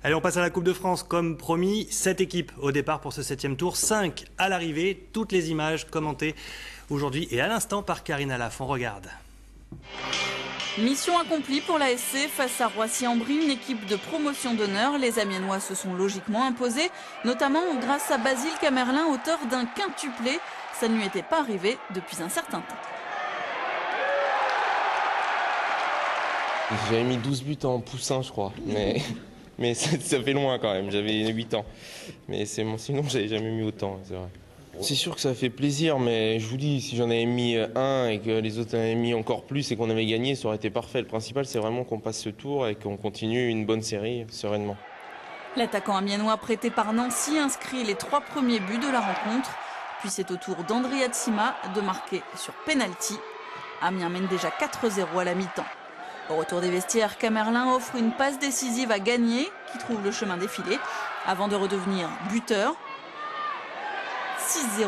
Allez, on passe à la Coupe de France. Comme promis, 7 équipes au départ pour ce 7e tour, 5 à l'arrivée. Toutes les images commentées aujourd'hui et à l'instant par Karina Laff. On regarde. Mission accomplie pour l'ASC face à Roissy-en-Brie, une équipe de promotion d'honneur. Les Amiénois se sont logiquement imposés, notamment grâce à Basile Camerlin, auteur d'un quintuplé. Ça ne lui était pas arrivé depuis un certain temps. J'avais mis 12 buts en poussin, je crois, mais ça fait loin quand même, j'avais 8 ans. Mais sinon, j'avais jamais mis autant, c'est vrai. C'est sûr que ça fait plaisir, mais je vous dis, si j'en avais mis un et que les autres en avaient mis encore plus et qu'on avait gagné, ça aurait été parfait. Le principal, c'est vraiment qu'on passe ce tour et qu'on continue une bonne série sereinement. L'attaquant amiénois prêté par Nancy inscrit les 3 premiers buts de la rencontre. Puis c'est au tour d'André Atsima de marquer sur pénalty. Amiens mène déjà 4-0 à la mi-temps. Au retour des vestiaires, Camerlin offre une passe décisive à Gagné, qui trouve le chemin défilé, avant de redevenir buteur. 6-0,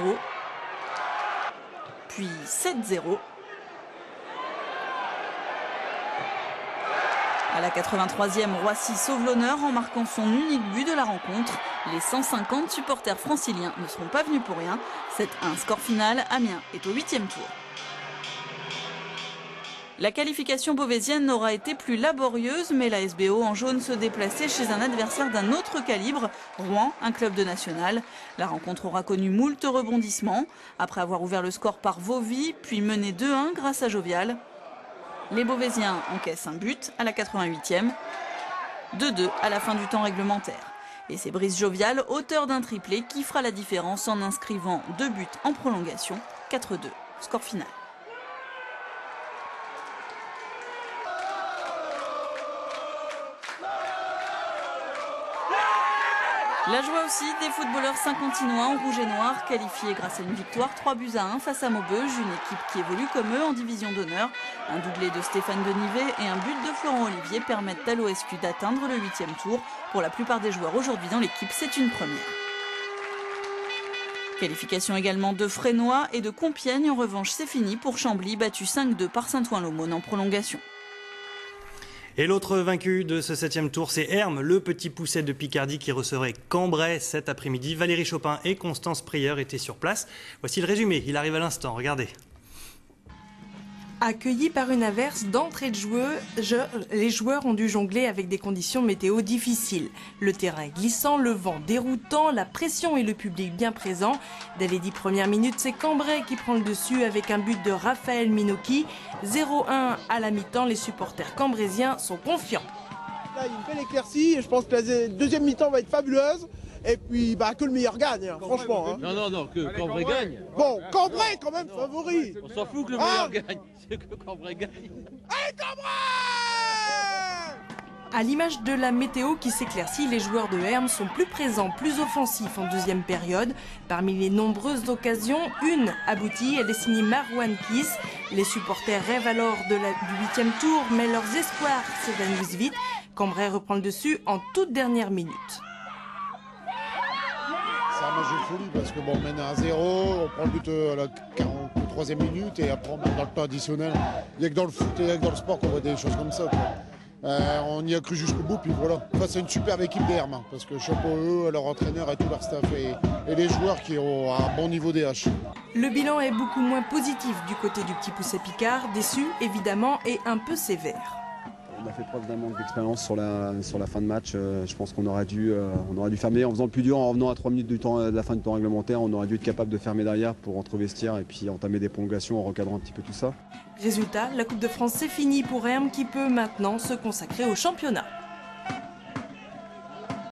puis 7-0. À la 83e, Roissy sauve l'honneur en marquant son unique but de la rencontre. Les 150 supporters franciliens ne seront pas venus pour rien. 7-1, score final, Amiens est au 8e tour. La qualification beauvaisienne n'aura été plus laborieuse, mais la SBO en jaune se déplaçait chez un adversaire d'un autre calibre, Rouen, un club de national. La rencontre aura connu moult rebondissements, après avoir ouvert le score par Vauvy, puis mené 2-1 grâce à Jovial. Les Beauvaisiens encaissent un but à la 88e, 2-2 à la fin du temps réglementaire. Et c'est Brice Jovial, auteur d'un triplé, qui fera la différence en inscrivant 2 buts en prolongation, 4-2, score final. La joie aussi des footballeurs saint-quentinois en rouge et noir, qualifiés grâce à une victoire 3-1 face à Maubeuge, une équipe qui évolue comme eux en division d'honneur. Un doublé de Stéphane Denivet et un but de Florent Olivier permettent à l'OSQ d'atteindre le 8e tour. Pour la plupart des joueurs aujourd'hui dans l'équipe, c'est une première. Qualification également de Fresnois et de Compiègne. En revanche, c'est fini pour Chambly, battu 5-2 par Saint-Ouen-l'Aumône en prolongation. Et l'autre vaincu de ce 7e tour, c'est Hermes, le petit pousset de Picardie qui recevrait Cambrai cet après-midi. Valérie Chopin et Constance Prieur étaient sur place. Voici le résumé, il arrive à l'instant, regardez. Accueillis par une averse d'entrée de jeu, les joueurs ont dû jongler avec des conditions météo difficiles. Le terrain glissant, le vent déroutant, la pression et le public bien présent. Dès les 10 premières minutes, c'est Cambrai qui prend le dessus avec un but de Raphaël Minoki. 0-1 à la mi-temps, les supporters cambraisiens sont confiants. Là, il y a une belle éclaircie et je pense que la deuxième mi-temps va être fabuleuse. Et puis, que le meilleur gagne, hein, franchement. Hein. Non, que Cambrai gagne. Bon, Cambrai quand même favori. On s'en fout que le meilleur gagne, c'est que Cambrai gagne. Allez, Cambrai! À l'image de la météo qui s'éclaircit, les joueurs de Hermes sont plus présents, plus offensifs en deuxième période. Parmi les nombreuses occasions, une aboutie, elle est signée Marouane Kiss. Les supporters rêvent alors du 8e tour, mais leurs espoirs s'évanouissent vite. Cambrai reprend le dessus en toute dernière minute. C'est un match de folie parce que on mène à 0, on prend le but à la 43e minute et après on mène dans le temps additionnel. Il n'y a que dans le foot et dans le sport qu'on voit des choses comme ça. On y a cru jusqu'au bout, puis voilà. Enfin, c'est une superbe équipe d'Hermes parce que chapeau eux, leur entraîneur et tout leur staff et les joueurs qui ont un bon niveau DH. Le bilan est beaucoup moins positif du côté du petit pousset Picard, déçu évidemment et un peu sévère. On a fait preuve d'un manque d'expérience sur la fin de match. Je pense qu'on aurait dû fermer en faisant le plus dur, en revenant à 3 minutes de la fin du temps réglementaire. On aurait dû être capable de fermer derrière pour rentrer au vestiaire et puis entamer des prolongations en recadrant un petit peu tout ça. Résultat, la Coupe de France c'est fini pour Hermes qui peut maintenant se consacrer au championnat.